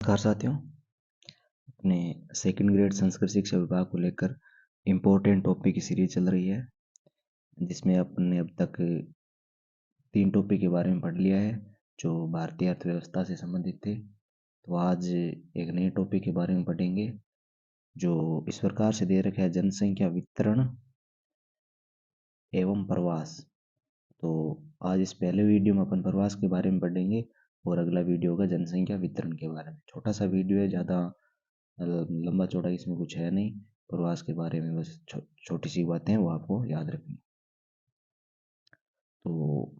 नमस्कार साथियों, अपने सेकंड ग्रेड संस्कृत शिक्षा विभाग को लेकर इम्पोर्टेंट टॉपिक की सीरीज चल रही है, जिसमें अपने अब तक 3 टॉपिक के बारे में पढ़ लिया है जो भारतीय अर्थव्यवस्था से संबंधित थे। तो आज एक नए टॉपिक के बारे में पढ़ेंगे जो इस प्रकार से दे रखा है, जनसंख्या वितरण एवं प्रवास। तो आज इस पहले वीडियो में अपन प्रवास के बारे में पढ़ेंगे और अगला वीडियो होगा जनसंख्या वितरण के बारे में। छोटा सा वीडियो है, ज़्यादा लंबा चौड़ा इसमें कुछ है नहीं। प्रवास के बारे में बस छोटी सी बातें हैं, वो आपको याद रखनी। तो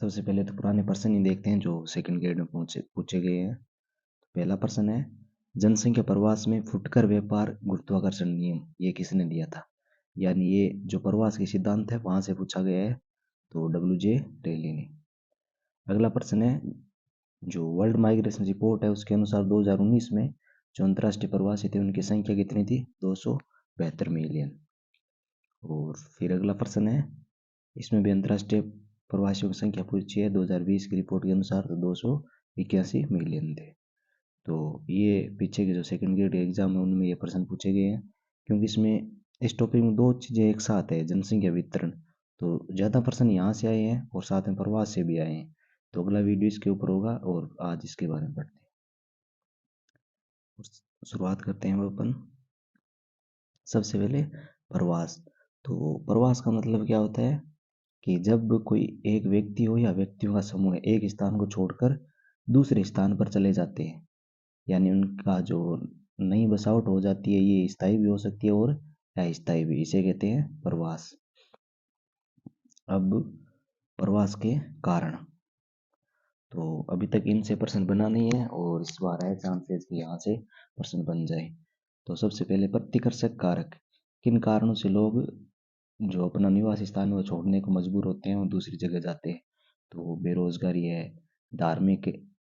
सबसे पहले तो पुराने प्रश्न ही देखते हैं जो सेकंड ग्रेड में पूछे गए हैं। तो पहला प्रश्न है, जनसंख्या प्रवास में फुटकर व्यापार गुरुत्वाकर्षण नियम ये किसने दिया था? यानी ये जो प्रवास के सिद्धांत है वहां से पूछा गया है, तो डब्ल्यू.जे. रेली ने। अगला प्रश्न है, जो वर्ल्ड माइग्रेशन रिपोर्ट है उसके अनुसार 2019 में जो अंतर्राष्ट्रीय प्रवासी थे उनकी संख्या कितनी थी? 272 मिलियन। और फिर अगला प्रश्न है, इसमें भी अंतर्राष्ट्रीय प्रवासियों की संख्या पूछी है। 2020 की रिपोर्ट के अनुसार तो 281 मिलियन थे। तो ये पीछे के जो सेकंड ग्रेड एग्जाम है उनमें ये प्रश्न पूछे गए हैं, क्योंकि इसमें इस टॉपिक में दो चीज़ें एक साथ है, जनसंख्या वितरण। तो ज़्यादा प्रश्न यहाँ से आए हैं और साथ में प्रवास से भी आए हैं। तो अगला वीडियो इसके ऊपर होगा और आज इसके बारे में पढ़ते हैं। शुरुआत करते हैं अपन सबसे पहले प्रवास। तो प्रवास का मतलब क्या होता है कि जब कोई एक व्यक्ति हो या व्यक्तियों का समूह एक स्थान को छोड़कर दूसरे स्थान पर चले जाते हैं, यानी उनका जो नई बसावट हो जाती है, ये स्थायी भी हो सकती है और अस्थायी भी, इसे कहते हैं प्रवास। अब प्रवास के कारण, तो अभी तक इनसे प्रश्न बना नहीं है और इस बार है चांसेस कि यहाँ से प्रश्न बन जाए। तो सबसे पहले प्रतिकर्षक कारक, किन कारणों से लोग जो अपना निवास स्थान वो छोड़ने को मजबूर होते हैं और दूसरी जगह जाते हैं? तो बेरोजगारी है, धार्मिक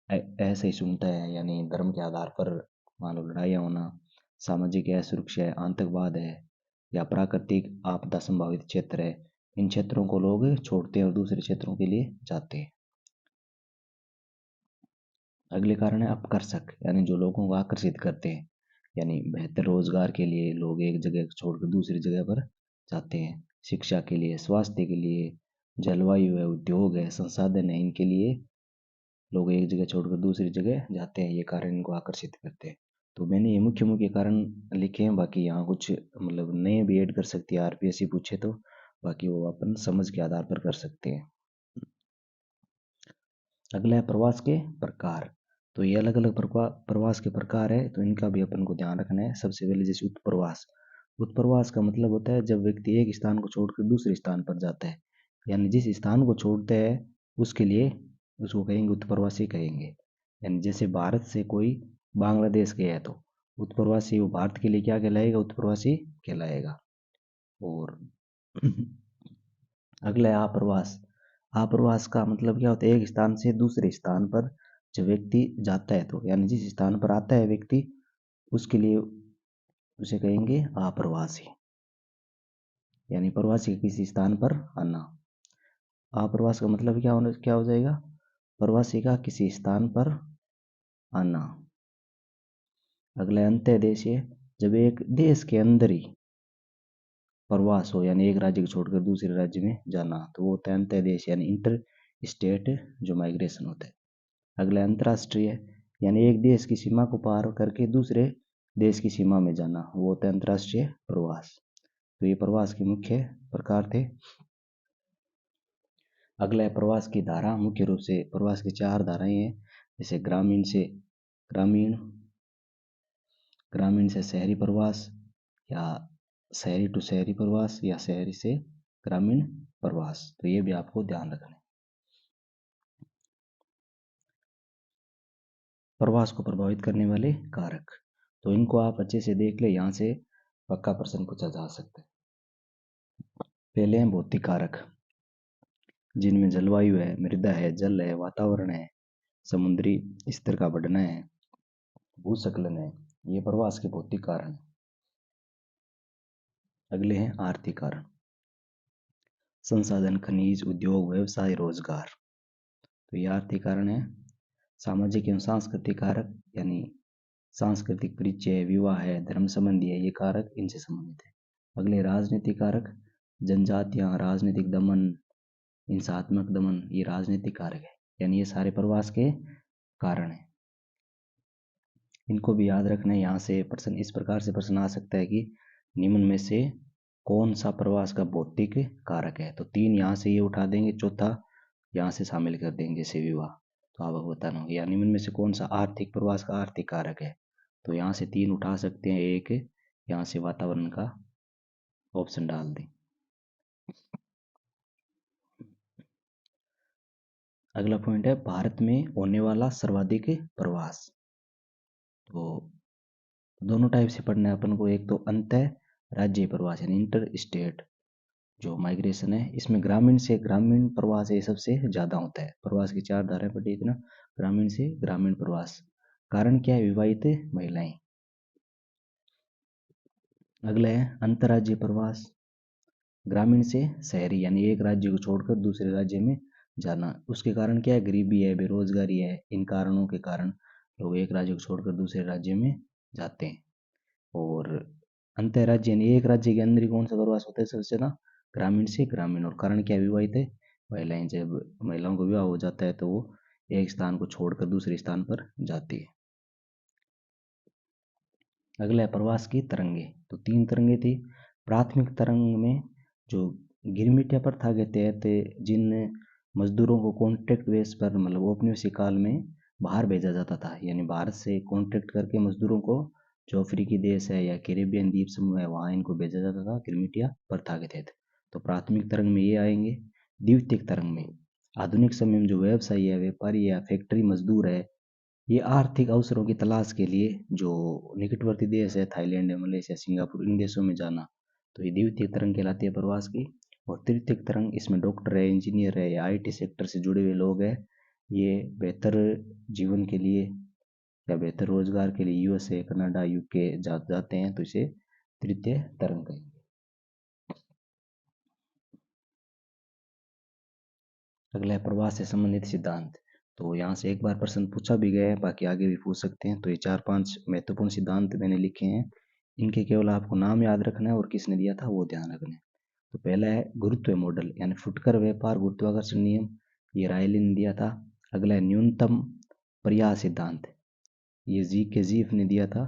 असहिष्णुता है, यानी धर्म के आधार पर मान लो लड़ाइयाँ होना, सामाजिक असुरक्षा है, आतंकवाद है, या प्राकृतिक आपदा संभावित क्षेत्र है। इन क्षेत्रों को लोग छोड़ते हैं और दूसरे क्षेत्रों के लिए जाते हैं। अगले कारण है अपकर्षक, यानी जो लोगों को आकर्षित करते हैं, यानी बेहतर रोजगार के लिए लोग एक जगह छोड़कर दूसरी जगह पर जाते हैं, शिक्षा के लिए, स्वास्थ्य के लिए, जलवायु है, उद्योग है, संसाधन है, इनके लिए लोग एक जगह छोड़कर दूसरी जगह जाते हैं। ये कारण इनको आकर्षित करते हैं। तो मैंने ये मुख्य मुख्य कारण लिखे हैं, बाकी यहाँ कुछ मतलब नए भी ऐड कर सकती है आरपीएससी पूछे तो, बाकी वो अपन समझ के आधार पर कर सकते हैं। अगला है प्रवास के प्रकार। तो ये अलग अलग प्रवास के प्रकार है, तो इनका भी अपन को ध्यान रखना है। सबसे पहले जैसे उत्प्रवास। उत्प्रवास का मतलब होता है जब व्यक्ति एक स्थान को छोड़कर दूसरे स्थान पर जाता है, यानी जिस स्थान को छोड़ता है उसके लिए उसको कहेंगे उत्प्रवासी कहेंगे। यानी जैसे भारत से कोई बांग्लादेश गया है तो उत्प्रवासी वो भारत के लिए क्या कहलाएगा? उत्प्रवासी कहलाएगा। और अगला है आप्रवास। आप्रवास का मतलब क्या होता है? एक स्थान से दूसरे स्थान पर जब व्यक्ति जाता है, तो यानी जिस स्थान पर आता है व्यक्ति उसके लिए उसे कहेंगे आप्रवासी, यानी प्रवासी किसी स्थान पर आना। आप्रवास का मतलब क्या हो जाएगा? प्रवासी का किसी स्थान पर आना। अगला अंतर्देशीय, जब एक देश के अंदर ही प्रवास हो, यानी एक राज्य को छोड़कर दूसरे राज्य में जाना, तो वो होता है अंतर्देश, यानी इंटर स्टेट जो माइग्रेशन होता है। अगला अंतर्राष्ट्रीय, यानी एक देश की सीमा को पार करके दूसरे देश की सीमा में जाना, वो होता है अंतर्राष्ट्रीय प्रवास। तो ये प्रवास के मुख्य प्रकार थे। अगला है प्रवास की धारा। मुख्य रूप से प्रवास की 4 धाराएं हैं, जैसे ग्रामीण ग्रामीण से शहरी प्रवास, या शहरी टू शहरी प्रवास, या शहरी से ग्रामीण प्रवास। तो ये भी आपको ध्यान रखना है। प्रवास को प्रभावित करने वाले कारक, तो इनको आप अच्छे से देख ले, यहाँ से पक्का प्रश्न पूछा जा सकता है। पहले हैं भौतिक कारक, जिनमें जलवायु है, मृदा है, जल है, वातावरण है, समुद्री स्तर का बढ़ना है, भूस्खलन है। ये प्रवास के भौतिक कारण। अगले हैं आर्थिक कारण, संसाधन, खनिज, उद्योग, व्यवसाय, रोजगार। तो ये आर्थिक कारण है। सामाजिक एवं सांस्कृतिक कारक यानी सांस्कृतिक परिचय, विवाह है, धर्म संबंधी है, ये कारक इनसे संबंधित है। अगले राजनीतिक कारक, जनजातियां, राजनीतिक दमन, हिंसात्मक दमन, ये राजनीतिक कारक है, यानी ये सारे प्रवास के कारण है। इनको भी याद रखना है। यहाँ से प्रश्न इस प्रकार से प्रश्न आ सकता है कि निम्न में से कौन सा प्रवास का भौतिक कारक है, तो 3 यहाँ से ये उठा देंगे, चौथा यहाँ से शामिल कर देंगे जैसे विवाह। तो आप बताना होगा या निम्न में से कौन सा आर्थिक प्रवास का आर्थिक कारक है, तो यहाँ से 3 उठा सकते हैं, एक यहाँ से वातावरण का ऑप्शन डाल दें। अगला पॉइंट है भारत में होने वाला सर्वाधिक प्रवास। तो दोनों टाइप से पढ़ना है अपन को। एक तो अंतः राज्य प्रवास यानी इंटर स्टेट जो माइग्रेशन है, इसमें ग्रामीण से ग्रामीण प्रवास ये सबसे ज्यादा होता है। प्रवास की 4 धाराएं पढ़ी थी ना, ग्रामीण से ग्रामीण प्रवास। कारण क्या है, विवाहित महिलाएं। अगला है अंतर्राज्यीय प्रवास, ग्रामीण से शहरी यानी एक राज्य को छोड़कर दूसरे राज्य में जाना। उसके कारण क्या है, गरीबी है, बेरोजगारी है, इन कारणों के कारण लोग एक राज्य को छोड़कर दूसरे राज्य में जाते हैं। और अंतर्राज्य यानी एक राज्य के अंदर ही कौन सा प्रवास होता है सबसे ना, ग्रामीण से ग्रामीण। और कारण क्या विवाहित है महिलाएं, जब महिलाओं को विवाह हो जाता है तो वो एक स्थान को छोड़कर दूसरे स्थान पर जाती है। अगला है प्रवास की तरंगे। तो 3 तरंगे थी। प्राथमिक तरंग में जो गिरमिटिया प्रथा के तहत जिन मजदूरों को कॉन्ट्रैक्ट बेस पर मतलब औपनिवेशिक काल में बाहर भेजा जाता था, यानी भारत से कॉन्ट्रैक्ट करके मजदूरों को जो अफ्रीकी देश है या कैरेबियन द्वीप समूह है वहाँ इनको भेजा जाता था गिरमिटिया प्रथा के तहत। तो प्राथमिक तरंग में ये आएंगे। द्वितीयक तरंग में आधुनिक समय में जो व्यवसायी है, व्यापारी है, फैक्ट्री मजदूर है, ये आर्थिक अवसरों की तलाश के लिए जो निकटवर्ती देश है, थाईलैंड है, मलेशिया, सिंगापुर, इन देशों में जाना, तो ये द्वितीय तरंग कहलाती है प्रवास की। और तृतीय तरंग, इसमें डॉक्टर है, इंजीनियर है या आईटी सेक्टर से जुड़े हुए लोग हैं, ये बेहतर जीवन के लिए या बेहतर रोजगार के लिए यूएसए, कनाडा, यूके जाते हैं, तो इसे तृतीय तरंग कहेंगे। अगला है प्रवास से संबंधित सिद्धांत। तो यहाँ से एक बार प्रश्न पूछा भी गया है, बाकी आगे भी पूछ सकते हैं। तो ये 4-5 महत्वपूर्ण सिद्धांत मैंने लिखे हैं, इनके केवल आपको नाम याद रखना है और किसने दिया था वो ध्यान रखना है। तो पहला है गुरुत्व मॉडल यानी फुटकर व्यापार गुरुत्वाकर्षण नियम, ये रायलीन ने दिया था। अगला है न्यूनतम प्रयास सिद्धांत, ये जी के जीफ ने दिया था।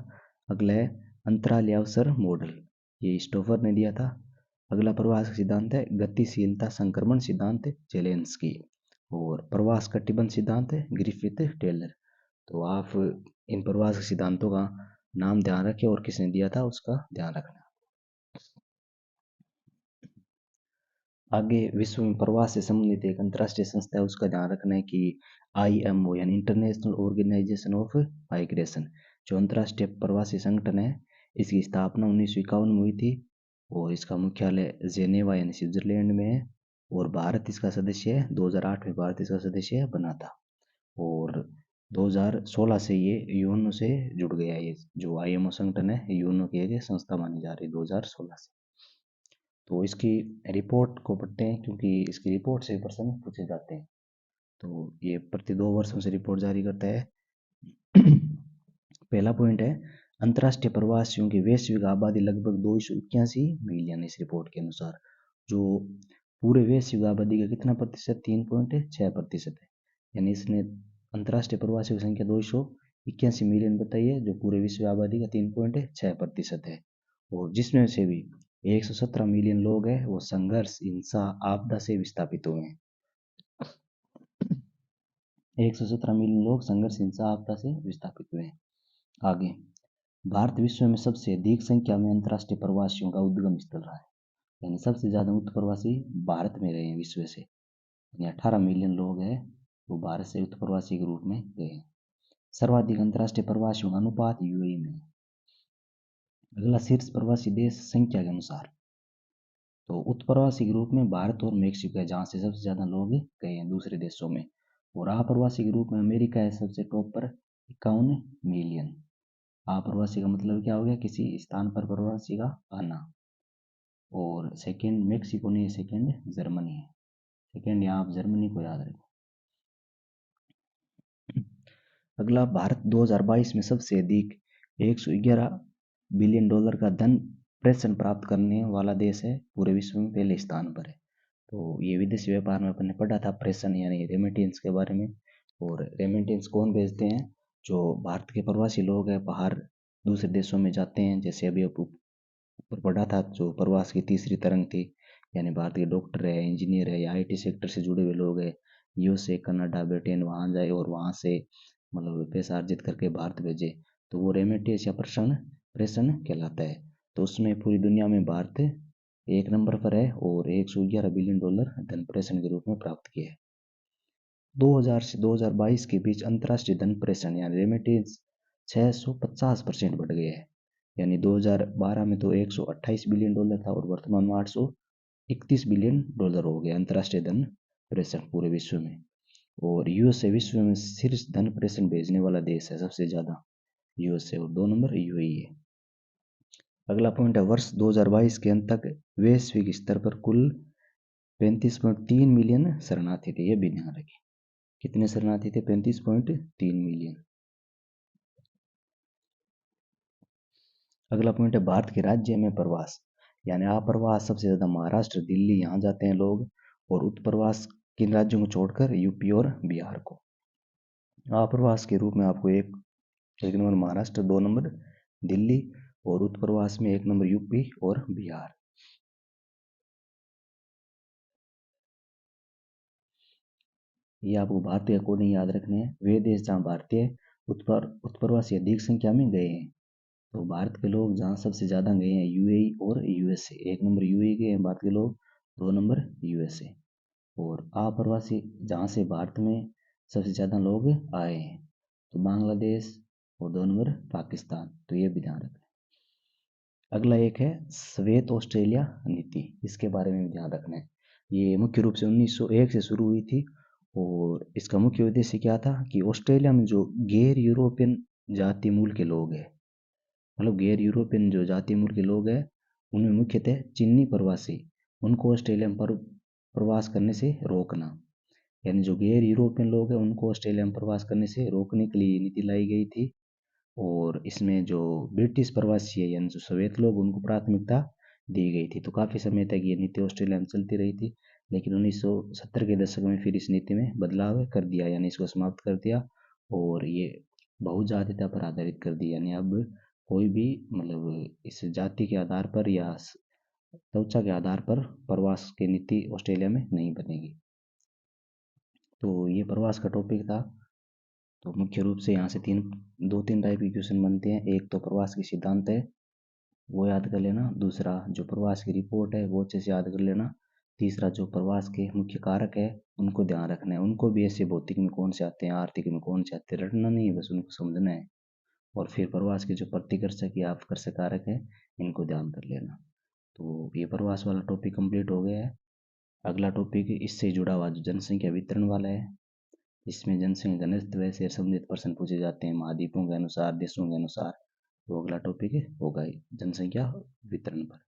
अगला है अंतराल अवसर मॉडल, ये स्टोफर ने दिया था। अगला प्रवास का सिद्धांत है गतिशीलता संक्रमण सिद्धांत, जेलेंस्की। और प्रवास कटिबंध सिद्धांत है ग्रिफिथ टेलर। तो आप इन प्रवास के सिद्धांतों का नाम ध्यान रखें और किसने दिया था उसका ध्यान रखना। आगे विश्व में प्रवास से संबंधित एक अंतर्राष्ट्रीय संस्था है, उसका ध्यान रखना है कि IMO यानी इंटरनेशनल ऑर्गेनाइजेशन ऑफ माइग्रेशन, जो अंतर्राष्ट्रीय प्रवासी संगठन है, इसकी स्थापना 1951 में हुई थी और इसका मुख्यालय जेनेवा यानी स्विट्जरलैंड में है। और भारत इसका सदस्य है, 2008 में भारत इसका सदस्य बना था। और 2016 से ये यूएनओ से जुड़ गया। ये जो IMO संगठन है यूएनओ की एक संस्था मानी जा रही है 2016 से। तो इसकी रिपोर्ट को पढ़ते हैं क्योंकि इसकी रिपोर्ट से प्रश्न पूछे जाते हैं। तो ये प्रति 2 वर्षों से रिपोर्ट जारी करता है। पहला पॉइंट है अंतर्राष्ट्रीय प्रवासियों की वैश्विक आबादी लगभग 281 मिलियन। इस रिपोर्ट के अनुसार जो पूरे वैश्विक आबादी का कितना प्रतिशत, 3.6% है। यानी इसने अंतर्राष्ट्रीय प्रवासियों की संख्या 281 मिलियन बताई है, जो पूरे विश्व आबादी का 3.6% है। और जिसमें से भी 117 मिलियन लोग हैं वो संघर्ष, हिंसा, आपदा से विस्थापित हुए हैं। 117 मिलियन लोग संघर्ष, हिंसा, आपदा से विस्थापित हुए हैं। आगे भारत विश्व में सबसे अधिक संख्या में अंतर्राष्ट्रीय प्रवासियों का उद्गम स्थल रहा है, यानी सबसे ज्यादा मुक्त प्रवासी भारत में रहे हैं विश्व से, यानी 18 मिलियन लोग हैं वो भारत से युक्त प्रवासी के रूप में गए हैं। सर्वाधिक अंतर्राष्ट्रीय प्रवासियों का अनुपात यूएई में है। अगला शीर्ष प्रवासी देश संख्या के अनुसार, तो उत्प्रवासी के रूप में भारत और मेक्सिको है, जहाँ से सबसे ज्यादा लोग गए हैं दूसरे देशों में। और अप्रवासी के रूप में अमेरिका है सबसे टॉप पर, 51 मिलियन। अप्रवासी का मतलब क्या हो गया, किसी स्थान पर प्रवासी का आना। और सेकंड मेक्सिको नहीं, सेकंड जर्मनी है। सेकंड यहाँ आप जर्मनी को याद रखें। अगला, भारत 2022 में सबसे अधिक $111 बिलियन का धन प्रेषण प्राप्त करने वाला देश है, पूरे विश्व में पहले स्थान पर है। तो ये विदेशी व्यापार में अपन ने पढ़ा था प्रेषण यानी रेमिटेंस के बारे में। और रेमिटेंस कौन भेजते हैं? जो भारत के प्रवासी लोग हैं, बाहर दूसरे देशों में जाते हैं। जैसे अभी ऊपर पढ़ा था, जो प्रवास की तीसरी तरंग थी, यानी भारत के डॉक्टर है, इंजीनियर है या आईटी सेक्टर से जुड़े हुए लोग हैं, यूएसए, कनाडा, ब्रिटेन वहाँ जाए और वहाँ से मतलब पैसा अर्जित करके भारत भेजे, तो वो रेमिटेंस या प्रेषण प्रेषण कहलाता है। तो उसमें पूरी दुनिया में भारत एक नंबर पर है और $111 बिलियन धन प्रेषण के रूप में प्राप्त किया है। 2000 से 2022 के बीच अंतर्राष्ट्रीय धन प्रेषण यानी रेमिटेंस 650% बढ़ गया है। यानी 2012 में तो $128 बिलियन था और वर्तमान में $831 बिलियन हो गया अंतर्राष्ट्रीय धन प्रेषण पूरे विश्व में। और यूएसए विश्व में शीर्ष धन प्रेषण भेजने वाला देश है, सबसे ज्यादा यूएसए, और 2 नंबर यूएई है। अगला पॉइंट है, वर्ष 2022 के अंत तक वैश्विक स्तर पर कुल 35.3 मिलियन शरणार्थी थे। ये भी ध्यान रखें, कितने शरणार्थी थे? 35.3 मिलियन। अगला पॉइंट है, भारत के राज्य में प्रवास यानी आप्रवास सबसे ज्यादा महाराष्ट्र, दिल्ली, यहाँ जाते हैं लोग। और उत्प्रवास किन राज्यों को छोड़कर? यूपी और बिहार को। आप्रवास के रूप में आपको एक नंबर महाराष्ट्र, 2 नंबर दिल्ली, और उत्प्रवास में 1 नंबर यूपी और बिहार। ये आपको भारत के अकॉर्डिंग याद रखने हैं। वे देश जहाँ भारतीय उत्प्रवासी अधिक संख्या में गए हैं, तो भारत के लोग जहाँ सबसे ज़्यादा गए हैं यूएई और यूएसए। 1 नंबर यूएई गए हैं भारत के लोग, 2 नंबर यूएसए। और अप्रवासी जहाँ से भारत में सबसे ज़्यादा लोग आए हैं, तो बांग्लादेश और 2 नंबर पाकिस्तान। तो ये भी ध्यान रखना। अगला एक है श्वेत ऑस्ट्रेलिया नीति, इसके बारे में भी ध्यान रखना है। ये मुख्य रूप से 1901 से शुरू हुई थी और इसका मुख्य उद्देश्य क्या था कि ऑस्ट्रेलिया में जो गैर यूरोपियन जाति मूल के लोग हैं, मतलब गैर यूरोपियन जो जाति मूल के लोग हैं, उनमें मुख्यतः चीनी प्रवासी, उनको ऑस्ट्रेलिया में प्रवास करने से रोकना। यानी जो गैर यूरोपियन लोग हैं उनको ऑस्ट्रेलिया में प्रवास करने से रोकने के लिए नीति लाई गई थी। और इसमें जो ब्रिटिश प्रवासी है यानी जो सवेत लोग, उनको प्राथमिकता दी गई थी। तो काफ़ी समय तक ये नीति ऑस्ट्रेलिया में चलती रही थी, लेकिन 1970 के दशक में फिर इस नीति में बदलाव कर दिया, यानी इसको समाप्त कर दिया और ये बहुजातीयता पर आधारित कर दी। यानी अब कोई भी मतलब इस जाति के आधार पर या त्वचा के आधार पर प्रवास की नीति ऑस्ट्रेलिया में नहीं बनेगी। तो ये प्रवास का टॉपिक था। तो मुख्य रूप से यहाँ से दो तीन टाइप के क्वेश्चन बनते हैं। एक तो प्रवास की सिद्धांत है, वो याद कर लेना। दूसरा जो प्रवास की रिपोर्ट है वो अच्छे से याद कर लेना। तीसरा जो प्रवास के मुख्य कारक है उनको ध्यान रखना है। उनको भी ऐसे भौतिक में कौन से आते हैं, आर्थिक में कौन से आते हैं, रटना नहीं है, बस उनको समझना है। और फिर प्रवास के जो प्रतिकर्षक या अपकर्षक कारक है इनको ध्यान कर लेना। तो ये प्रवास वाला टॉपिक कंप्लीट हो गया है। अगला टॉपिक इससे जुड़ा हुआ जो जनसंख्या वितरण वाला है, इसमें जनसंख्या घनत्व से संबंधित प्रश्न पूछे जाते हैं महाद्वीपों के अनुसार, देशों के अनुसार। तो अगला टॉपिक होगा जनसंख्या वितरण पर।